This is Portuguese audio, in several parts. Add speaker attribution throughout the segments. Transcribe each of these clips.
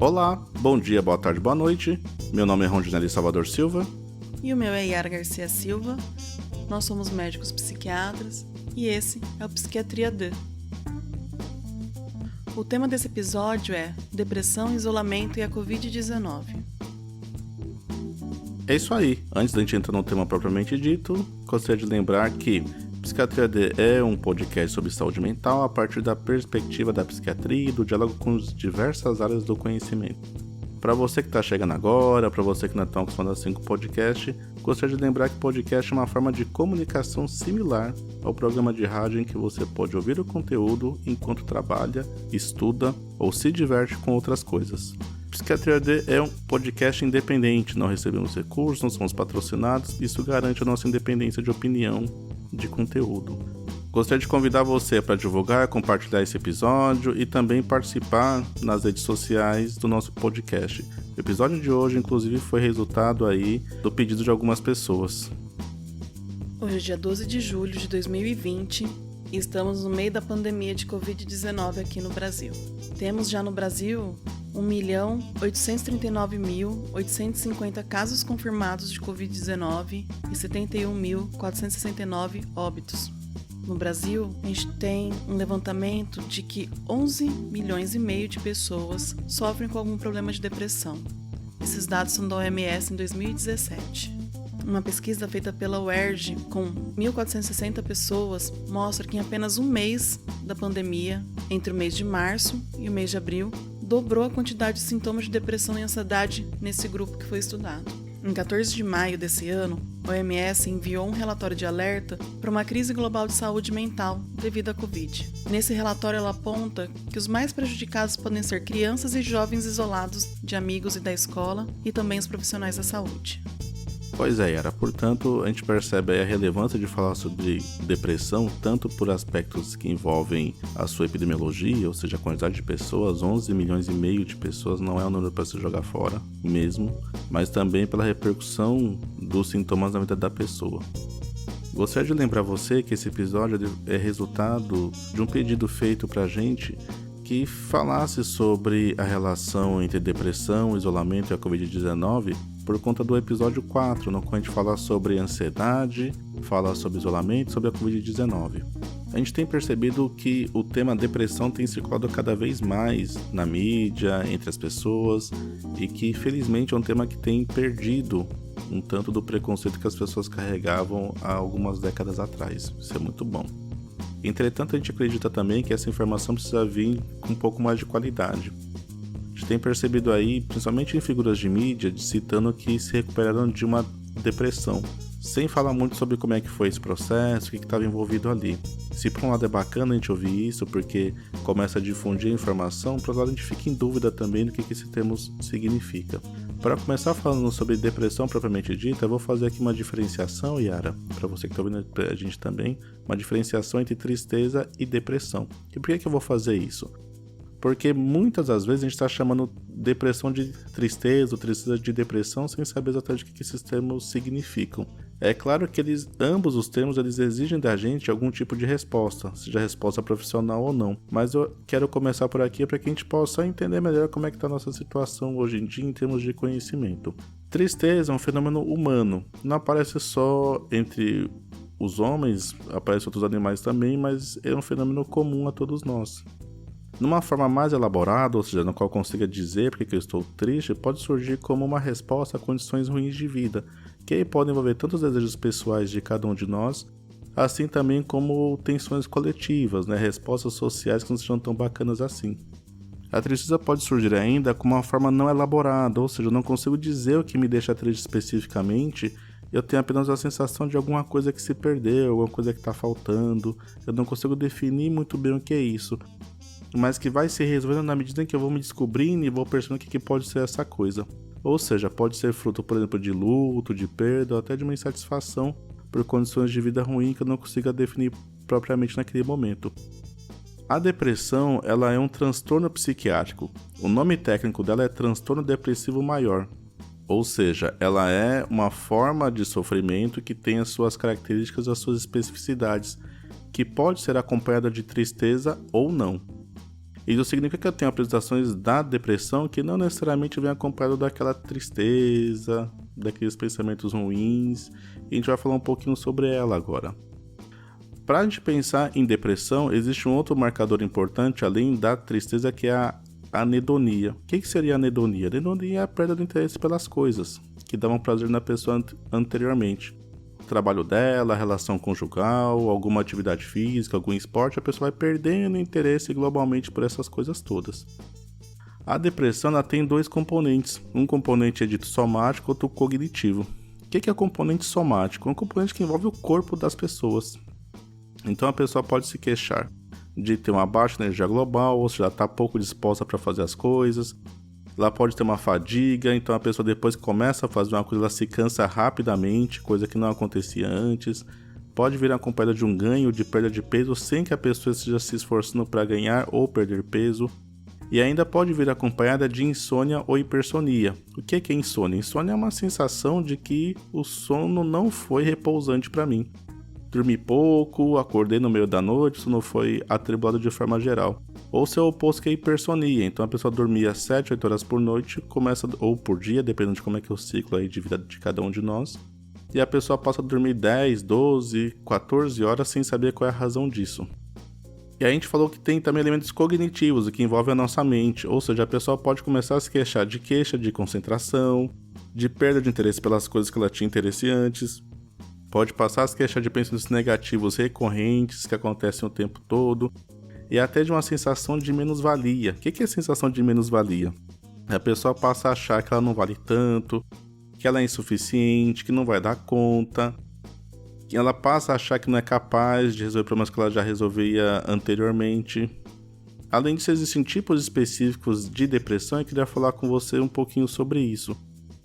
Speaker 1: Olá, bom dia, boa tarde, boa noite. Meu nome é Rondinelli Salvador Silva.
Speaker 2: E o meu é Yara Garcia Silva. Nós somos médicos psiquiatras e esse é o Psiquiatria D. O tema desse episódio é Depressão, Isolamento e a Covid-19.
Speaker 1: É isso aí. Antes da gente entrar no tema propriamente dito, gostaria de lembrar que Psiquiatria D é um podcast sobre saúde mental a partir da perspectiva da psiquiatria e do diálogo com as diversas áreas do conhecimento. Para você que está chegando agora, para você que não é tão acostumado assim com podcast, gostaria de lembrar que podcast é uma forma de comunicação similar ao programa de rádio em que você pode ouvir o conteúdo enquanto trabalha, estuda ou se diverte com outras coisas. Psiquiatria D é um podcast independente, não recebemos recursos, não somos patrocinados, isso garante a nossa independência de opinião, de conteúdo. Gostaria de convidar você para divulgar, compartilhar esse episódio e também participar nas redes sociais do nosso podcast. O episódio de hoje, inclusive, foi resultado aí do pedido de algumas pessoas.
Speaker 2: Hoje é dia 12 de julho de 2020 e estamos no meio da pandemia de Covid-19 aqui no Brasil. Temos já no Brasil 1.839.850 casos confirmados de Covid-19 e 71.469 óbitos. No Brasil, a gente tem um levantamento de que 11,5 milhões de pessoas sofrem com algum problema de depressão. Esses dados são da OMS em 2017. Uma pesquisa feita pela UERJ com 1.460 pessoas mostra que em apenas um mês da pandemia, entre o mês de março e o mês de abril, dobrou a quantidade de sintomas de depressão e ansiedade nesse grupo que foi estudado. Em 14 de maio desse ano, a OMS enviou um relatório de alerta para uma crise global de saúde mental devido à Covid. Nesse relatório, ela aponta que os mais prejudicados podem ser crianças e jovens isolados de amigos e da escola e também os profissionais da saúde.
Speaker 1: Pois é, Yara, portanto, a gente percebe aí a relevância de falar sobre depressão, tanto por aspectos que envolvem a sua epidemiologia, ou seja, a quantidade de pessoas, 11,5 milhões de pessoas não é um número para se jogar fora mesmo, mas também pela repercussão dos sintomas na vida da pessoa. Gostaria de lembrar você que esse episódio é resultado de um pedido feito pra gente que falasse sobre a relação entre depressão, isolamento e a Covid-19 por conta do episódio 4, no qual a gente fala sobre ansiedade, fala sobre isolamento e sobre a Covid-19. A gente tem percebido que o tema depressão tem circulado cada vez mais na mídia, entre as pessoas, e que felizmente é um tema que tem perdido um tanto do preconceito que as pessoas carregavam há algumas décadas atrás. Isso é muito bom. Entretanto, a gente acredita também que essa informação precisa vir com um pouco mais de qualidade. A gente tem percebido aí, principalmente em figuras de mídia, citando que se recuperaram de uma depressão, sem falar muito sobre como é que foi esse processo, o que estava envolvido ali. Se por um lado é bacana a gente ouvir isso, porque começa a difundir a informação, por outro lado a gente fica em dúvida também do que esse termo significa. Para começar falando sobre depressão propriamente dita, eu vou fazer aqui uma diferenciação, Yara, para você que está ouvindo a gente também, uma diferenciação entre tristeza e depressão. E por que eu vou fazer isso? Porque muitas das vezes a gente está chamando depressão de tristeza ou tristeza de depressão sem saber exatamente o que esses termos significam. É claro que ambos os termos exigem da gente algum tipo de resposta, seja resposta profissional ou não. Mas eu quero começar por aqui para que a gente possa entender melhor como é que está a nossa situação hoje em dia em termos de conhecimento. Tristeza é um fenômeno humano, não aparece só entre os homens, aparece outros animais também, mas é um fenômeno comum a todos nós. Numa forma mais elaborada, ou seja, na qual eu consiga dizer porque eu estou triste, pode surgir como uma resposta a condições ruins de vida, que aí podem envolver tanto os desejos pessoais de cada um de nós, assim também como tensões coletivas, respostas sociais que não sejam tão bacanas assim. A tristeza pode surgir ainda como uma forma não elaborada, ou seja, eu não consigo dizer o que me deixa triste especificamente, eu tenho apenas a sensação de alguma coisa que se perdeu, alguma coisa que está faltando, eu não consigo definir muito bem o que é isso, mas que vai se resolvendo na medida em que eu vou me descobrindo e vou percebendo o que pode ser essa coisa. Ou seja, pode ser fruto, por exemplo, de luto, de perda ou até de uma insatisfação por condições de vida ruim que eu não consiga definir propriamente naquele momento. A depressão, ela é um transtorno psiquiátrico. O nome técnico dela é transtorno depressivo maior. Ou seja, ela é uma forma de sofrimento que tem as suas características, as suas especificidades, que pode ser acompanhada de tristeza ou não. Isso significa que eu tenho apresentações da depressão que não necessariamente vem acompanhado daquela tristeza, daqueles pensamentos ruins, e a gente vai falar um pouquinho sobre ela agora. Para a gente pensar em depressão, existe um outro marcador importante, além da tristeza, que é a anedonia. O que seria a anedonia? A anedonia é a perda do interesse pelas coisas que davam prazer na pessoa anteriormente. O trabalho dela, a relação conjugal, alguma atividade física, algum esporte, a pessoa vai perdendo interesse globalmente por essas coisas todas. A depressão ela tem dois componentes. Um componente é dito somático, outro cognitivo. O que é o componente somático? É um componente que envolve o corpo das pessoas. Então a pessoa pode se queixar de ter uma baixa energia global, ou seja, está pouco disposta para fazer as coisas. Ela pode ter uma fadiga, então a pessoa depois que começa a fazer uma coisa, ela se cansa rapidamente, coisa que não acontecia antes. Pode vir acompanhada de um ganho, de perda de peso, sem que a pessoa esteja se esforçando para ganhar ou perder peso. E ainda pode vir acompanhada de insônia ou hipersonia. O que é insônia? Insônia é uma sensação de que o sono não foi repousante para mim. Dormi pouco, acordei no meio da noite, isso não foi atribulado de forma geral. Ou seu oposto que é a hipersonia, então a pessoa dormia 7, 8 horas por noite, ou por dia, dependendo de como é que é o ciclo aí de vida de cada um de nós. E a pessoa passa a dormir 10, 12, 14 horas sem saber qual é a razão disso. E a gente falou que tem também elementos cognitivos, o que envolve a nossa mente, ou seja, a pessoa pode começar a se queixar de queixa de concentração, de perda de interesse pelas coisas que ela tinha interesse antes. Pode passar a se queixar de pensamentos negativos recorrentes que acontecem o tempo todo. E até de uma sensação de menos-valia. O que é a sensação de menos-valia? A pessoa passa a achar que ela não vale tanto, que ela é insuficiente, que não vai dar conta. Que ela passa a achar que não é capaz de resolver problemas que ela já resolvia anteriormente. Além disso, existem tipos específicos de depressão e eu queria falar com você um pouquinho sobre isso.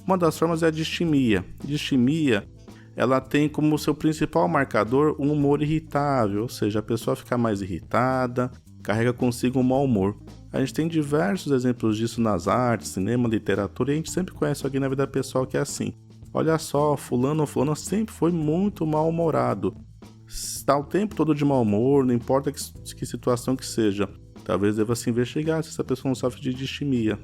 Speaker 1: Uma das formas é a distimia. Distimia ela tem como seu principal marcador um humor irritável, ou seja, a pessoa fica mais irritada, carrega consigo um mau humor. A gente tem diversos exemplos disso nas artes, cinema, literatura, e a gente sempre conhece alguém na vida pessoal que é assim. Olha só, fulano ou fulana sempre foi muito mal-humorado. Está o tempo todo de mau humor, não importa que situação que seja. Talvez deva se investigar se essa pessoa não sofre de distimia.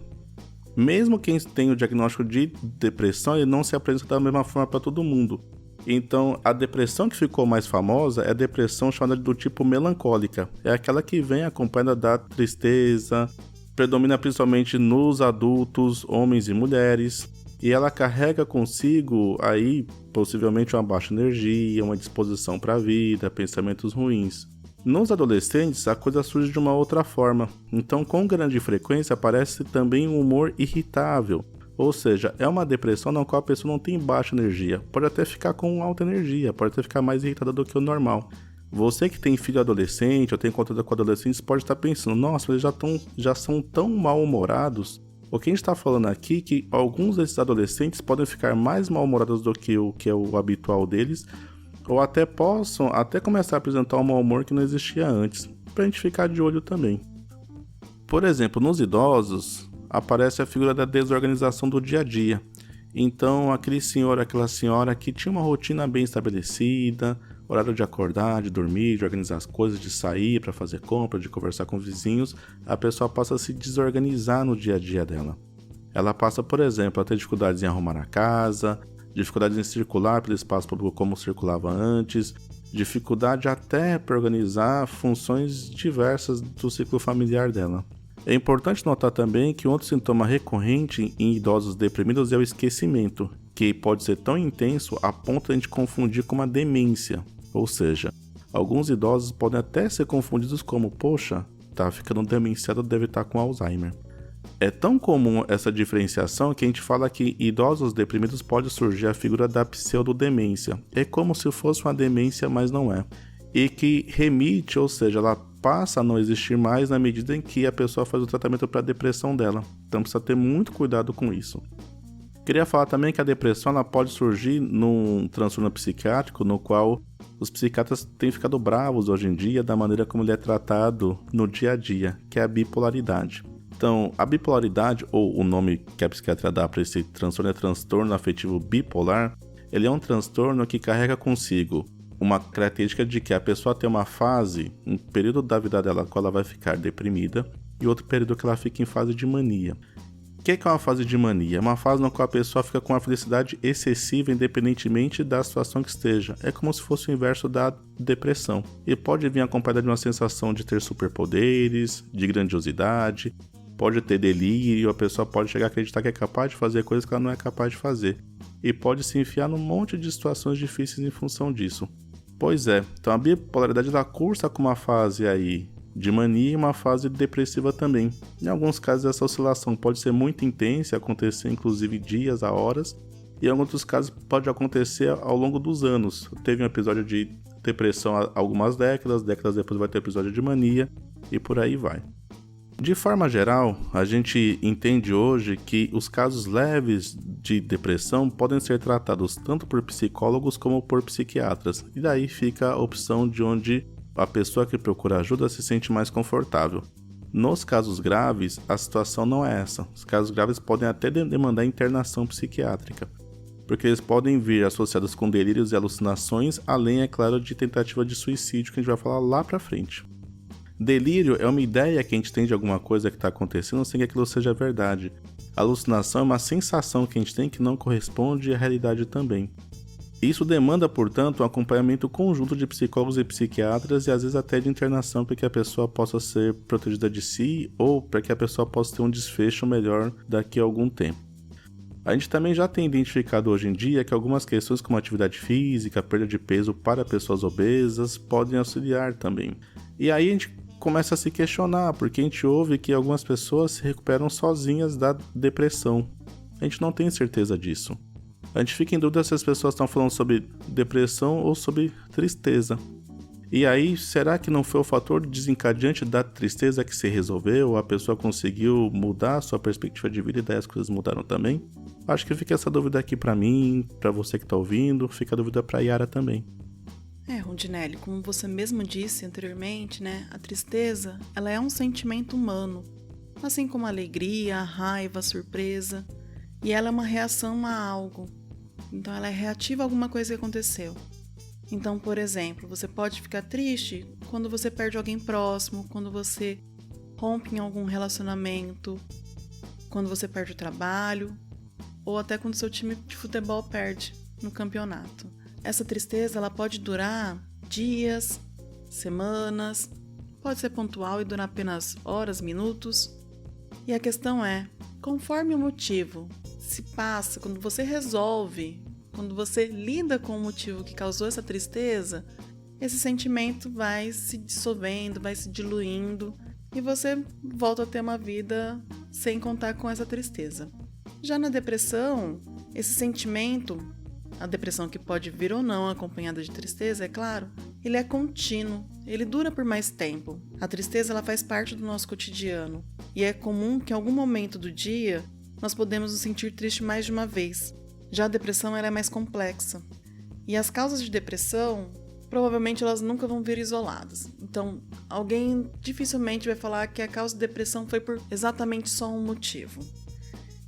Speaker 1: Mesmo quem tem o diagnóstico de depressão, ele não se apresenta da mesma forma para todo mundo. Então, a depressão que ficou mais famosa é a depressão chamada do tipo melancólica. É aquela que vem acompanhada da tristeza, predomina principalmente nos adultos, homens e mulheres, e ela carrega consigo aí possivelmente uma baixa energia, uma disposição para a vida, pensamentos ruins. Nos adolescentes, a coisa surge de uma outra forma. Então, com grande frequência, aparece também um humor irritável. Ou seja, é uma depressão na qual a pessoa não tem baixa energia. Pode até ficar com alta energia, pode até ficar mais irritada do que o normal. Você que tem filho adolescente ou tem contato com adolescentes pode estar pensando, nossa, eles já são tão mal-humorados. O que a gente está falando aqui é que alguns desses adolescentes podem ficar mais mal-humorados do que o que é o habitual deles, ou até possam começar a apresentar um mau humor que não existia antes, para a gente ficar de olho também. Por exemplo, nos idosos, aparece a figura da desorganização do dia a dia. Então, aquele senhor, aquela senhora que tinha uma rotina bem estabelecida, horário de acordar, de dormir, de organizar as coisas, de sair para fazer compra, de conversar com vizinhos, a pessoa passa a se desorganizar no dia a dia dela. Ela passa, por exemplo, a ter dificuldades em arrumar a casa, dificuldades em circular pelo espaço público como circulava antes, dificuldade até para organizar funções diversas do ciclo familiar dela. É importante notar também que outro sintoma recorrente em idosos deprimidos é o esquecimento, que pode ser tão intenso a ponto de a gente confundir com uma demência. Ou seja, alguns idosos podem até ser confundidos como, poxa, tá ficando demenciado, deve estar com Alzheimer. É tão comum essa diferenciação que a gente fala que em idosos deprimidos pode surgir a figura da pseudodemência. É como se fosse uma demência, mas não é. E que remite, ou seja, ela passa a não existir mais na medida em que a pessoa faz o tratamento para a depressão dela. Então precisa ter muito cuidado com isso. Queria falar também que a depressão ela pode surgir num transtorno psiquiátrico no qual os psiquiatras têm ficado bravos hoje em dia da maneira como ele é tratado no dia a dia, que é a bipolaridade. Então, a bipolaridade, ou o nome que a psiquiatria dá para esse transtorno é transtorno afetivo bipolar, ele é um transtorno que carrega consigo uma característica de que a pessoa tem uma fase, um período da vida dela, qual ela vai ficar deprimida, e outro período que ela fica em fase de mania. O que é uma fase de mania? É uma fase na qual a pessoa fica com uma felicidade excessiva independentemente da situação que esteja. É como se fosse o inverso da depressão. E pode vir acompanhada de uma sensação de ter superpoderes, de grandiosidade, pode ter delírio, a pessoa pode chegar a acreditar que é capaz de fazer coisas que ela não é capaz de fazer. E pode se enfiar num monte de situações difíceis em função disso. Pois é, então a bipolaridade ela cursa com uma fase aí de mania e uma fase depressiva também. Em alguns casos essa oscilação pode ser muito intensa, acontecer inclusive dias a horas, e em outros casos pode acontecer ao longo dos anos. Teve um episódio de depressão há algumas décadas depois vai ter episódio de mania e por aí vai. De forma geral, a gente entende hoje que os casos leves de depressão podem ser tratados tanto por psicólogos como por psiquiatras, e daí fica a opção de onde a pessoa que procura ajuda se sente mais confortável. Nos casos graves, a situação não é essa. Os casos graves podem até demandar internação psiquiátrica, porque eles podem vir associados com delírios e alucinações, além, é claro, de tentativa de suicídio, que a gente vai falar lá pra frente. Delírio é uma ideia que a gente tem de alguma coisa que está acontecendo sem que aquilo seja verdade. Alucinação é uma sensação que a gente tem que não corresponde à realidade também. Isso demanda, portanto, um acompanhamento conjunto de psicólogos e psiquiatras e às vezes até de internação para que a pessoa possa ser protegida de si ou para que a pessoa possa ter um desfecho melhor daqui a algum tempo. A gente também já tem identificado hoje em dia que algumas questões como atividade física, perda de peso para pessoas obesas podem auxiliar também. E aí a gente começa a se questionar, porque a gente ouve que algumas pessoas se recuperam sozinhas da depressão. A gente não tem certeza disso. A gente fica em dúvida se as pessoas estão falando sobre depressão ou sobre tristeza. E aí, será que não foi o fator desencadeante da tristeza que se resolveu? A pessoa conseguiu mudar a sua perspectiva de vida e daí as coisas mudaram também? Acho que fica essa dúvida aqui pra mim, pra você que tá ouvindo, fica a dúvida pra Yara também.
Speaker 2: Rondinelli, como você mesmo disse anteriormente, né, a tristeza, ela é um sentimento humano, assim como a alegria, a raiva, a surpresa, e ela é uma reação a algo. Então ela é reativa a alguma coisa que aconteceu. Então, por exemplo, você pode ficar triste quando você perde alguém próximo, quando você rompe em algum relacionamento, quando você perde o trabalho, ou até quando seu time de futebol perde no campeonato. Essa tristeza ela pode durar dias, semanas, pode ser pontual e durar apenas horas, minutos. E a questão é, conforme o motivo se passa, quando você resolve, quando você lida com o motivo que causou essa tristeza, esse sentimento vai se dissolvendo, vai se diluindo e você volta a ter uma vida sem contar com essa tristeza. Já na depressão, esse sentimento, a depressão que pode vir ou não acompanhada de tristeza, é claro, ele é contínuo, ele dura por mais tempo. A tristeza ela faz parte do nosso cotidiano e é comum que em algum momento do dia nós podemos nos sentir tristes mais de uma vez. Já a depressão ela é mais complexa e as causas de depressão provavelmente elas nunca vão vir isoladas. Então, alguém dificilmente vai falar que a causa de depressão foi por exatamente só um motivo.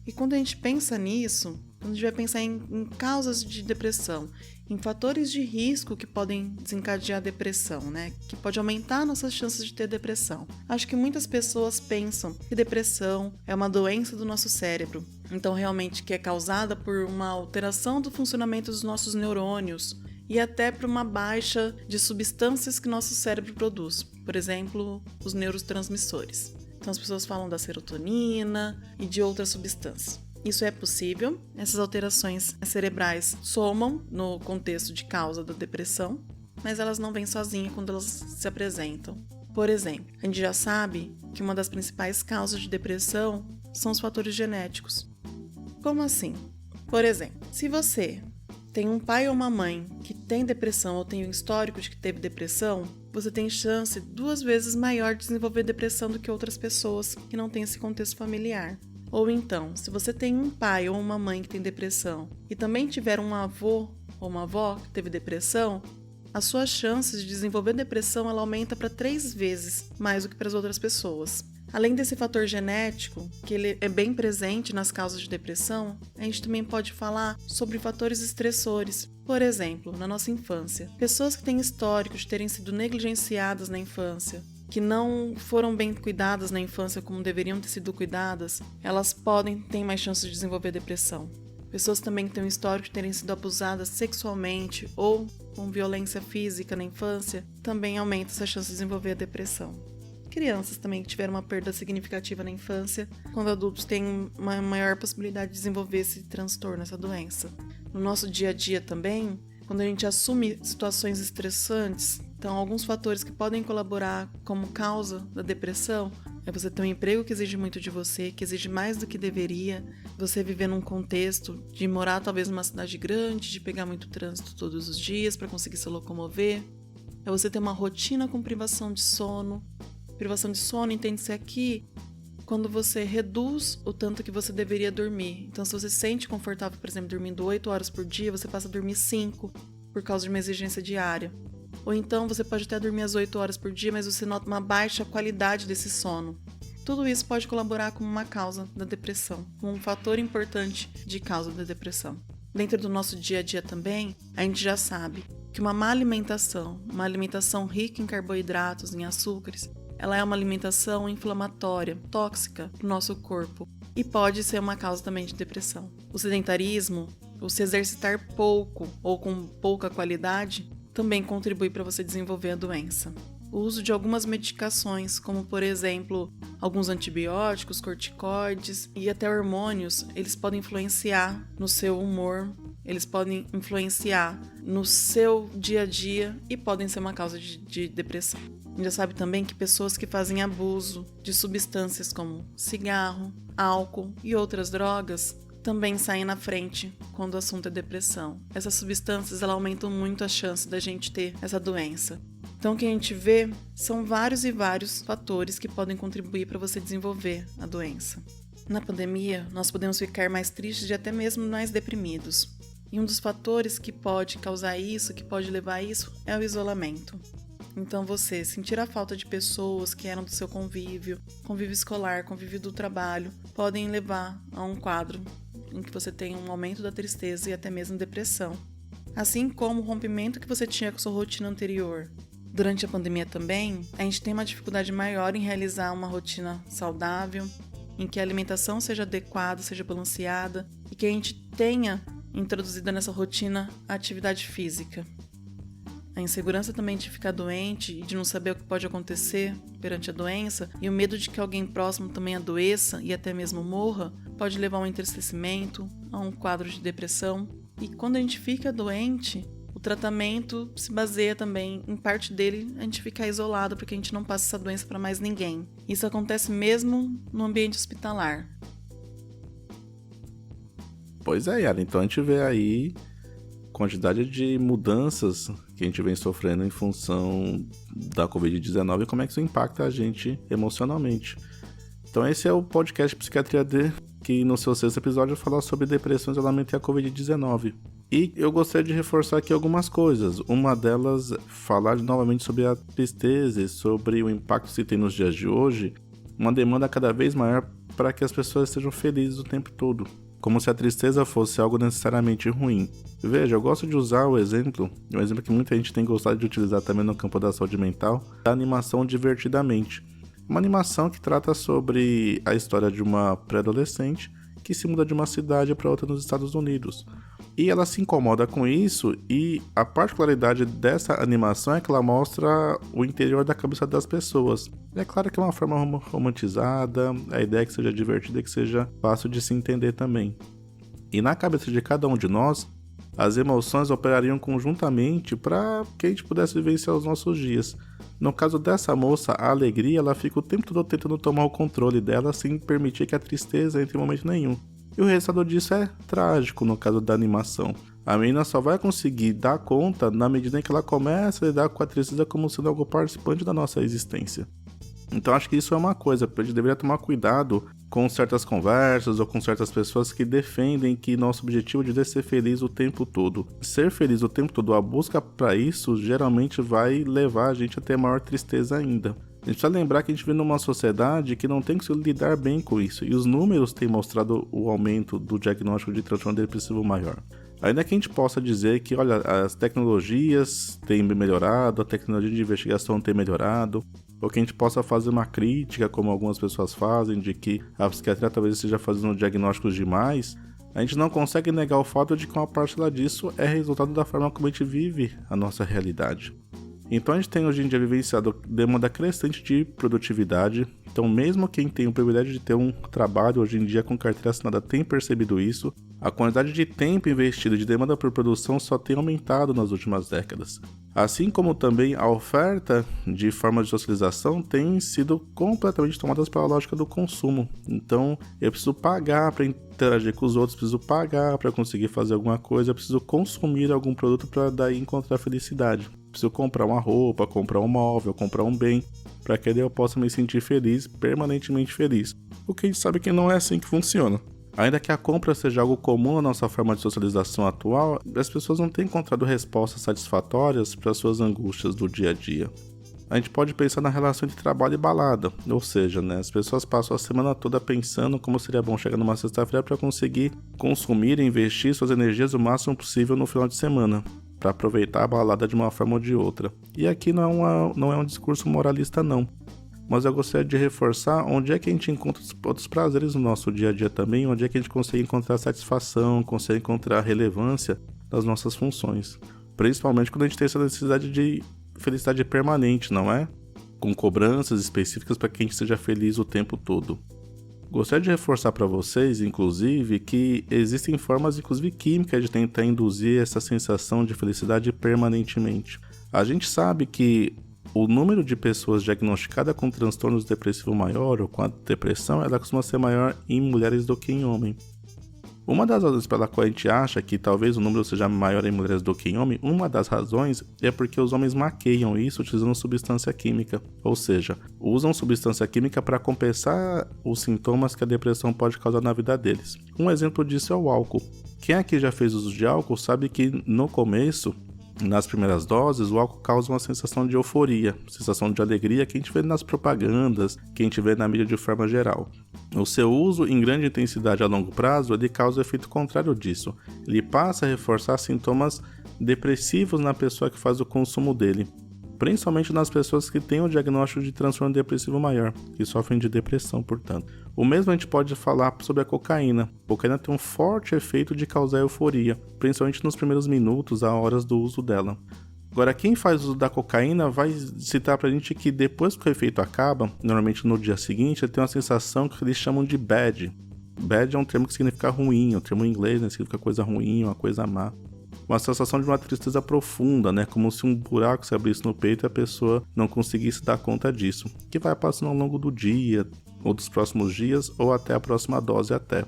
Speaker 2: E quando a gente pensa nisso, quando a gente vai pensar em causas de depressão, em fatores de risco que podem desencadear a depressão, né? Que pode aumentar nossas chances de ter depressão. Acho que muitas pessoas pensam que depressão é uma doença do nosso cérebro. Então, realmente, que é causada por uma alteração do funcionamento dos nossos neurônios e até por uma baixa de substâncias que nosso cérebro produz. Por exemplo, os neurotransmissores. Então, as pessoas falam da serotonina e de outras substâncias. Isso é possível, essas alterações cerebrais somam no contexto de causa da depressão, mas elas não vêm sozinhas quando elas se apresentam. Por exemplo, a gente já sabe que uma das principais causas de depressão são os fatores genéticos. Como assim? Por exemplo, se você tem um pai ou uma mãe que tem depressão ou tem um histórico de que teve depressão, você tem chance 2 vezes maior de desenvolver depressão do que outras pessoas que não têm esse contexto familiar. Ou então, se você tem um pai ou uma mãe que tem depressão e também tiver um avô ou uma avó que teve depressão, as suas chances de desenvolver depressão ela aumenta para 3 vezes mais do que para as outras pessoas. Além desse fator genético, que ele é bem presente nas causas de depressão, a gente também pode falar sobre fatores estressores. Por exemplo, na nossa infância, pessoas que têm histórico de terem sido negligenciadas na infância, que não foram bem cuidadas na infância como deveriam ter sido cuidadas, elas ter mais chances de desenvolver depressão. Pessoas também que têm um histórico de terem sido abusadas sexualmente ou com violência física na infância, também aumenta essa chance de desenvolver a depressão. Crianças também que tiveram uma perda significativa na infância, quando adultos têm uma maior possibilidade de desenvolver esse transtorno, essa doença. No nosso dia a dia também, quando a gente assume situações estressantes, então alguns fatores que podem colaborar como causa da depressão é você ter um emprego que exige muito de você, que exige mais do que deveria, você viver num contexto de morar talvez numa cidade grande, de pegar muito trânsito todos os dias para conseguir se locomover, é você ter uma rotina com privação de sono. Privação de sono entende-se aqui quando você reduz o tanto que você deveria dormir. Então, se você se sente confortável, por exemplo, dormindo 8 horas por dia, você passa a dormir 5 por causa de uma exigência diária. Ou então, você pode até dormir as 8 horas por dia, mas você nota uma baixa qualidade desse sono. Tudo isso pode colaborar como uma causa da depressão, como um fator importante de causa da depressão. Dentro do nosso dia a dia também, a gente já sabe que uma má alimentação, uma alimentação rica em carboidratos, em açúcares, ela é uma alimentação inflamatória, tóxica para o nosso corpo e pode ser uma causa também de depressão. O sedentarismo, o se exercitar pouco ou com pouca qualidade, também contribui para você desenvolver a doença. O uso de algumas medicações, como por exemplo, alguns antibióticos, corticoides e até hormônios, eles podem influenciar no seu humor, eles podem influenciar no seu dia a dia e podem ser uma causa de depressão. A gente já sabe também que pessoas que fazem abuso de substâncias como cigarro, álcool e outras drogas também saem na frente quando o assunto é depressão. Essas substâncias elas aumentam muito a chance da gente ter essa doença. Então o que a gente vê são vários e vários fatores que podem contribuir para você desenvolver a doença. Na pandemia, nós podemos ficar mais tristes e até mesmo mais deprimidos. E um dos fatores que pode causar isso, que pode levar a isso, é o isolamento. Então você sentir a falta de pessoas que eram do seu convívio escolar, convívio do trabalho, podem levar a um quadro em que você tem um aumento da tristeza e até mesmo depressão. Assim como o rompimento que você tinha com sua rotina anterior. Durante a pandemia também, a gente tem uma dificuldade maior em realizar uma rotina saudável, em que a alimentação seja adequada, seja balanceada e que a gente tenha introduzida nessa rotina a atividade física. A insegurança também de ficar doente e de não saber o que pode acontecer perante a doença e o medo de que alguém próximo também adoeça e até mesmo morra pode levar a um entristecimento, a um quadro de depressão. E quando a gente fica doente, o tratamento se baseia também, em parte dele, a gente ficar isolado para que a gente não passe essa doença para mais ninguém. Isso acontece mesmo no ambiente hospitalar.
Speaker 1: Pois é, Yara, então a gente vê aí quantidade de mudanças que a gente vem sofrendo em função da Covid-19 e como é que isso impacta a gente emocionalmente. Então esse é o podcast Psiquiatria D, que no seu 6º episódio fala sobre depressão, isolamento e a Covid-19. E eu gostaria de reforçar aqui algumas coisas. Uma delas, falar novamente sobre a tristeza e sobre o impacto que se tem nos dias de hoje, uma demanda cada vez maior para que as pessoas estejam felizes o tempo todo. Como se a tristeza fosse algo necessariamente ruim. Veja, eu gosto de usar um exemplo que muita gente tem gostado de utilizar também no campo da saúde mental, da animação Divertidamente. Uma animação que trata sobre a história de uma pré-adolescente que se muda de uma cidade para outra nos Estados Unidos. E ela se incomoda com isso, e a particularidade dessa animação é que ela mostra o interior da cabeça das pessoas. É claro que é uma forma romantizada, a ideia é que seja divertida e que seja fácil de se entender também. E na cabeça de cada um de nós, as emoções operariam conjuntamente para que a gente pudesse vivenciar os nossos dias. No caso dessa moça, a alegria, ela fica o tempo todo tentando tomar o controle dela sem permitir que a tristeza entre em momento nenhum. E o resultado disso é trágico no caso da animação. A menina só vai conseguir dar conta na medida em que ela começa a lidar com a tristeza como sendo algo participante da nossa existência. Então acho que isso é uma coisa, a gente deveria tomar cuidado com certas conversas ou com certas pessoas que defendem que nosso objetivo deve ser feliz o tempo todo. Ser feliz o tempo todo, a busca para isso geralmente vai levar a gente a ter maior tristeza ainda. A gente precisa lembrar que a gente vive numa sociedade que não tem que se lidar bem com isso, e os números têm mostrado o aumento do diagnóstico de transtorno depressivo maior. Ainda que a gente possa dizer que, olha, as tecnologias têm melhorado, a tecnologia de investigação tem melhorado, ou que a gente possa fazer uma crítica, como algumas pessoas fazem, de que a psiquiatria talvez esteja fazendo diagnósticos demais, a gente não consegue negar o fato de que uma parcela disso é resultado da forma como a gente vive a nossa realidade. Então a gente tem hoje em dia vivenciado demanda crescente de produtividade. Então mesmo quem tem o privilégio de ter um trabalho hoje em dia com carteira assinada tem percebido isso. A quantidade de tempo investido de demanda por produção só tem aumentado nas últimas décadas. Assim como também a oferta de formas de socialização tem sido completamente tomadas pela lógica do consumo. Então eu preciso pagar para interagir com os outros, preciso pagar para conseguir fazer alguma coisa, eu preciso consumir algum produto para daí encontrar felicidade. Preciso comprar uma roupa, comprar um móvel, comprar um bem, para que daí eu possa me sentir feliz, permanentemente feliz. O que a gente sabe que não é assim que funciona. Ainda que a compra seja algo comum na nossa forma de socialização atual, as pessoas não têm encontrado respostas satisfatórias para suas angústias do dia a dia. A gente pode pensar na relação entre trabalho e balada, ou seja, as pessoas passam a semana toda pensando como seria bom chegar numa sexta-feira para conseguir consumir e investir suas energias o máximo possível no final de semana, para aproveitar a balada de uma forma ou de outra. E aqui não é um discurso moralista não, mas eu gostaria de reforçar onde é que a gente encontra outros prazeres no nosso dia a dia também, onde é que a gente consegue encontrar satisfação, consegue encontrar relevância das nossas funções. Principalmente quando a gente tem essa necessidade de felicidade permanente, não é? Com cobranças específicas para que a gente seja feliz o tempo todo. Gostaria de reforçar para vocês, inclusive, que existem formas, inclusive químicas, de tentar induzir essa sensação de felicidade permanentemente. A gente sabe que o número de pessoas diagnosticadas com transtornos depressivos maior ou com a depressão, ela costuma ser maior em mulheres do que em homens. Uma das razões pela qual a gente acha que talvez o número seja maior em mulheres do que em homens, uma das razões é porque os homens maqueiam isso utilizando substância química, ou seja, usam substância química para compensar os sintomas que a depressão pode causar na vida deles. Um exemplo disso é o álcool. Quem aqui já fez uso de álcool sabe que no começo, nas primeiras doses, o álcool causa uma sensação de euforia, sensação de alegria que a gente vê nas propagandas, que a gente vê na mídia de forma geral. O seu uso em grande intensidade a longo prazo, ele causa o efeito contrário disso. Ele passa a reforçar sintomas depressivos na pessoa que faz o consumo dele, principalmente nas pessoas que têm o diagnóstico de transtorno depressivo maior, que sofrem de depressão, portanto. O mesmo a gente pode falar sobre a cocaína. A cocaína tem um forte efeito de causar euforia, principalmente nos primeiros minutos, a horas do uso dela. Agora, quem faz uso da cocaína vai citar pra gente que depois que o efeito acaba, normalmente no dia seguinte, ele tem uma sensação que eles chamam de bad. Bad é um termo que significa ruim, é um termo em inglês, significa coisa ruim, uma coisa má. Uma sensação de uma tristeza profunda, como se um buraco se abrisse no peito e a pessoa não conseguisse dar conta disso, que vai passando ao longo do dia, ou dos próximos dias, ou até a próxima dose até.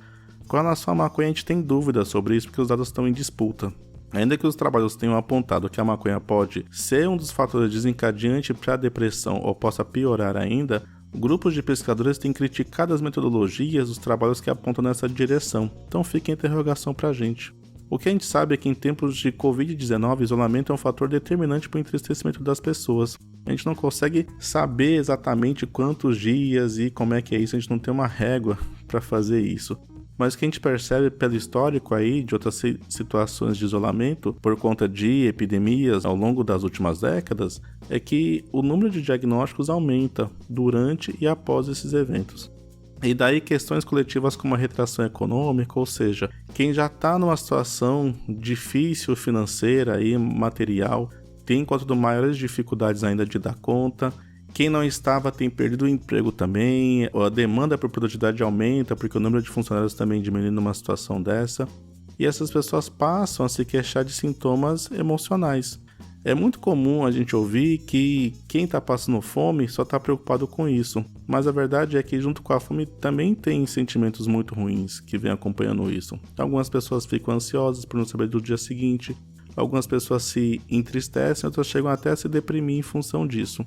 Speaker 1: Com relação à maconha, a gente tem dúvidas sobre isso, porque os dados estão em disputa. Ainda que os trabalhos tenham apontado que a maconha pode ser um dos fatores desencadeantes para a depressão ou possa piorar ainda, grupos de pesquisadores têm criticado as metodologias dos trabalhos que apontam nessa direção, então fica a interrogação para a gente. O que a gente sabe é que em tempos de Covid-19, isolamento é um fator determinante para o entristecimento das pessoas. A gente não consegue saber exatamente quantos dias e como é que é isso, a gente não tem uma régua para fazer isso. Mas o que a gente percebe pelo histórico aí de outras situações de isolamento por conta de epidemias ao longo das últimas décadas é que o número de diagnósticos aumenta durante e após esses eventos. E daí questões coletivas como a retração econômica, ou seja, quem já está numa situação difícil financeira e material tem encontrado maiores dificuldades ainda de dar conta. Quem não estava tem perdido o emprego também, a demanda por produtividade aumenta porque o número de funcionários também diminui numa situação dessa. E essas pessoas passam a se queixar de sintomas emocionais. É muito comum a gente ouvir que quem está passando fome só está preocupado com isso, mas a verdade é que junto com a fome também tem sentimentos muito ruins que vêm acompanhando isso. Algumas pessoas ficam ansiosas por não saber do dia seguinte, algumas pessoas se entristecem, outras chegam até a se deprimir em função disso.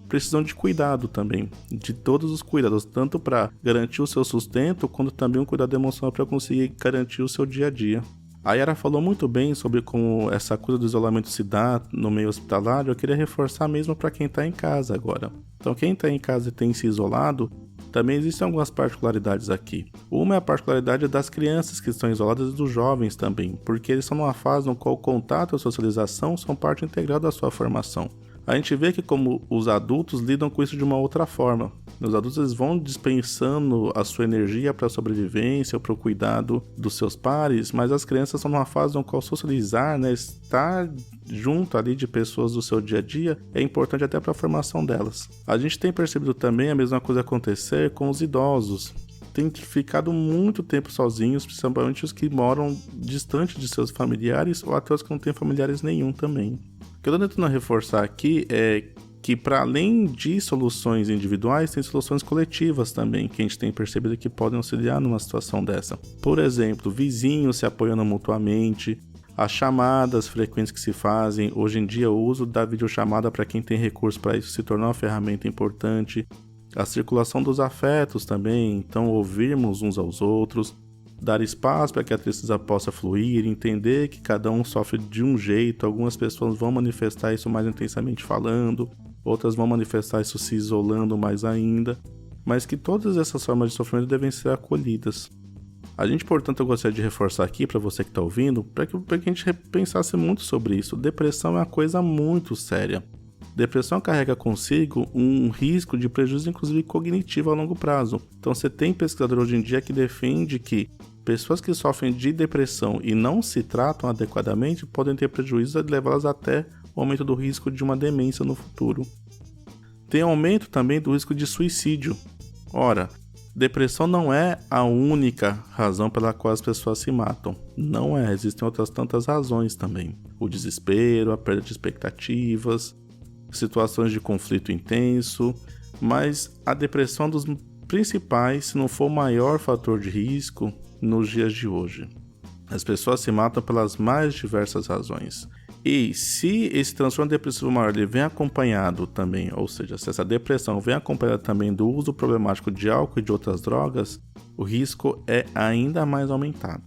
Speaker 1: Precisam de cuidado também, de todos os cuidados, tanto para garantir o seu sustento, quanto também um cuidado emocional para conseguir garantir o seu dia a dia. A Yara falou muito bem sobre como essa coisa do isolamento se dá no meio hospitalar. Eu queria reforçar mesmo para quem está em casa agora. Então quem está em casa e tem se isolado, também existem algumas particularidades aqui. Uma é a particularidade das crianças que estão isoladas e dos jovens também, porque eles estão numa fase no qual o contato e a socialização são parte integral da sua formação. A gente vê que como os adultos lidam com isso de uma outra forma. Os adultos eles vão dispensando a sua energia para a sobrevivência ou para o cuidado dos seus pares, mas as crianças estão numa fase no qual socializar, né, estar junto ali de pessoas do seu dia a dia é importante até para a formação delas. A gente tem percebido também a mesma coisa acontecer com os idosos. Tem ficado muito tempo sozinhos, principalmente os que moram distante de seus familiares ou até os que não têm familiares nenhum também. O que eu estou tentando reforçar aqui é que para além de soluções individuais, tem soluções coletivas também, que a gente tem percebido que podem auxiliar numa situação dessa. Por exemplo, vizinhos se apoiando mutuamente, as chamadas frequentes que se fazem, hoje em dia o uso da videochamada para quem tem recurso para isso se tornou uma ferramenta importante, a circulação dos afetos também, então ouvirmos uns aos outros, dar espaço para que a tristeza possa fluir, entender que cada um sofre de um jeito, algumas pessoas vão manifestar isso mais intensamente falando, outras vão manifestar isso se isolando mais ainda, mas que todas essas formas de sofrimento devem ser acolhidas. A gente, portanto, eu gostaria de reforçar aqui para você que está ouvindo, para que a gente repensasse muito sobre isso. Depressão é uma coisa muito séria. Depressão carrega consigo um risco de prejuízo, inclusive cognitivo a longo prazo. Então você tem pesquisador hoje em dia que defende que pessoas que sofrem de depressão e não se tratam adequadamente podem ter prejuízos e levá-las até o aumento do risco de uma demência no futuro. Tem aumento também do risco de suicídio. Ora, depressão não é a única razão pela qual as pessoas se matam. Não é, existem outras tantas razões também. O desespero, a perda de expectativas, situações de conflito intenso, mas a depressão é um dos principais, se não for o maior fator de risco nos dias de hoje. As pessoas se matam pelas mais diversas razões. E se esse transtorno depressivo maior ele vem acompanhado também, ou seja, se essa depressão vem acompanhada também do uso problemático de álcool e de outras drogas, o risco é ainda mais aumentado.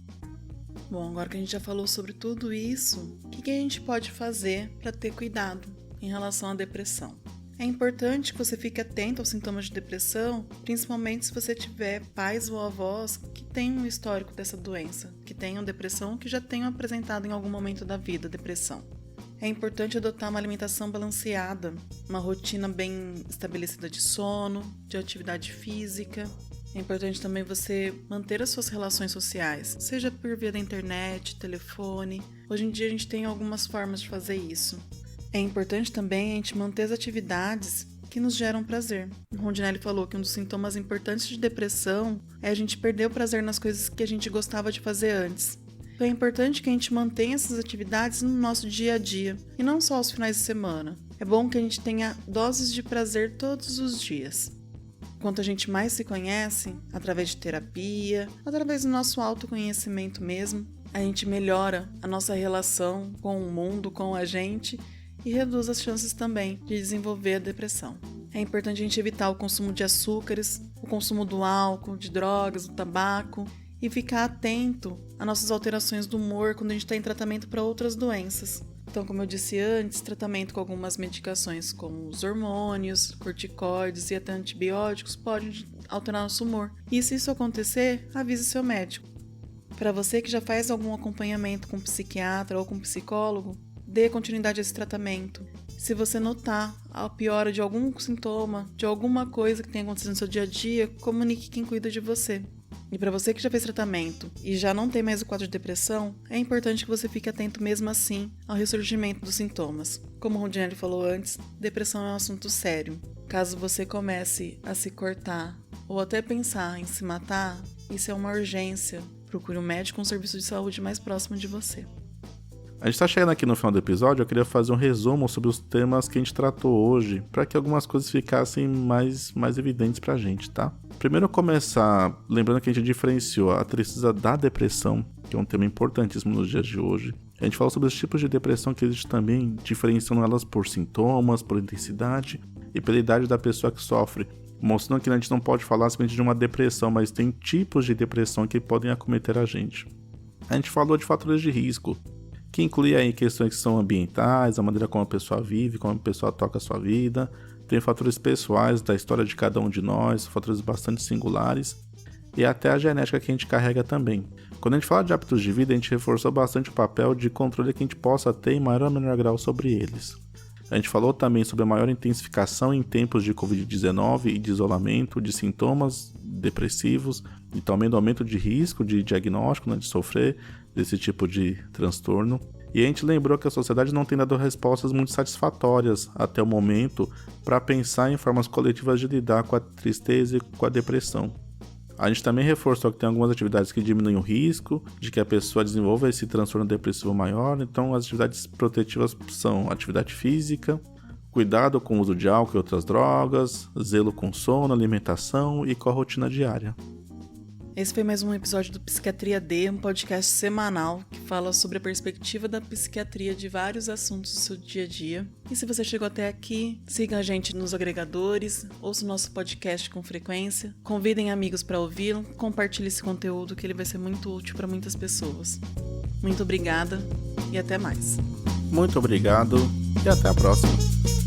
Speaker 2: Bom, agora que a gente já falou sobre tudo isso, o que a gente pode fazer para ter cuidado em relação à depressão? É importante que você fique atento aos sintomas de depressão, principalmente se você tiver pais ou avós que tenham um histórico dessa doença, que tenham depressão ou que já tenham apresentado em algum momento da vida depressão. É importante adotar uma alimentação balanceada, uma rotina bem estabelecida de sono, de atividade física. É importante também você manter as suas relações sociais, seja por via da internet, telefone. Hoje em dia a gente tem algumas formas de fazer isso. É importante também a gente manter as atividades que nos geram prazer. O Rondinelli falou que um dos sintomas importantes de depressão é a gente perder o prazer nas coisas que a gente gostava de fazer antes. Então é importante que a gente mantenha essas atividades no nosso dia a dia, e não só aos finais de semana. É bom que a gente tenha doses de prazer todos os dias. Quanto a gente mais se conhece, através de terapia, através do nosso autoconhecimento mesmo, a gente melhora a nossa relação com o mundo, com a gente, e reduz as chances também de desenvolver a depressão. É importante a gente evitar o consumo de açúcares, o consumo do álcool, de drogas, do tabaco e ficar atento às nossas alterações do humor quando a gente está em tratamento para outras doenças. Então, como eu disse antes, tratamento com algumas medicações como os hormônios, corticoides e até antibióticos pode alterar nosso humor. E se isso acontecer, avise seu médico. Para você que já faz algum acompanhamento com psiquiatra ou com psicólogo, dê continuidade a esse tratamento. Se você notar a piora de algum sintoma, de alguma coisa que tenha acontecido no seu dia a dia, comunique quem cuida de você. E para você que já fez tratamento e já não tem mais o quadro de depressão, é importante que você fique atento mesmo assim ao ressurgimento dos sintomas. Como o Rondinelli falou antes, depressão é um assunto sério. Caso você comece a se cortar ou até pensar em se matar, isso é uma urgência. Procure um médico ou um serviço de saúde mais próximo de você.
Speaker 1: A gente está chegando aqui no final do episódio, eu queria fazer um resumo sobre os temas que a gente tratou hoje, para que algumas coisas ficassem mais evidentes para a gente, tá? Primeiro eu começar lembrando que a gente diferenciou a tristeza da depressão, que é um tema importantíssimo nos dias de hoje. A gente falou sobre os tipos de depressão que existem também, diferenciando elas por sintomas, por intensidade e pela idade da pessoa que sofre, mostrando que a gente não pode falar simplesmente de uma depressão, mas tem tipos de depressão que podem acometer a gente. A gente falou de fatores de risco, que inclui aí questões que são ambientais, a maneira como a pessoa vive, como a pessoa toca a sua vida. Tem fatores pessoais da história de cada um de nós, fatores bastante singulares, e até a genética que a gente carrega também. Quando a gente fala de hábitos de vida, a gente reforçou bastante o papel de controle que a gente possa ter em maior ou menor grau sobre eles. A A gente falou também sobre a maior intensificação em tempos de Covid-19 e de isolamento de sintomas depressivos e também do aumento de risco de diagnóstico, né, de sofrer desse tipo de transtorno. E a gente lembrou que a sociedade não tem dado respostas muito satisfatórias até o momento para pensar em formas coletivas de lidar com a tristeza e com a depressão. A gente também reforçou que tem algumas atividades que diminuem o risco de que a pessoa desenvolva esse transtorno depressivo maior. Então, as atividades protetivas são atividade física, cuidado com o uso de álcool e outras drogas, zelo com sono, alimentação e com a rotina diária.
Speaker 2: Esse foi mais um episódio do Psiquiatria D, um podcast semanal que fala sobre a perspectiva da psiquiatria de vários assuntos do seu dia a dia. E se você chegou até aqui, siga a gente nos agregadores, ouça o nosso podcast com frequência, convidem amigos para ouvi-lo, compartilhe esse conteúdo que ele vai ser muito útil para muitas pessoas. Muito obrigada e até mais.
Speaker 1: Muito obrigado e até a próxima.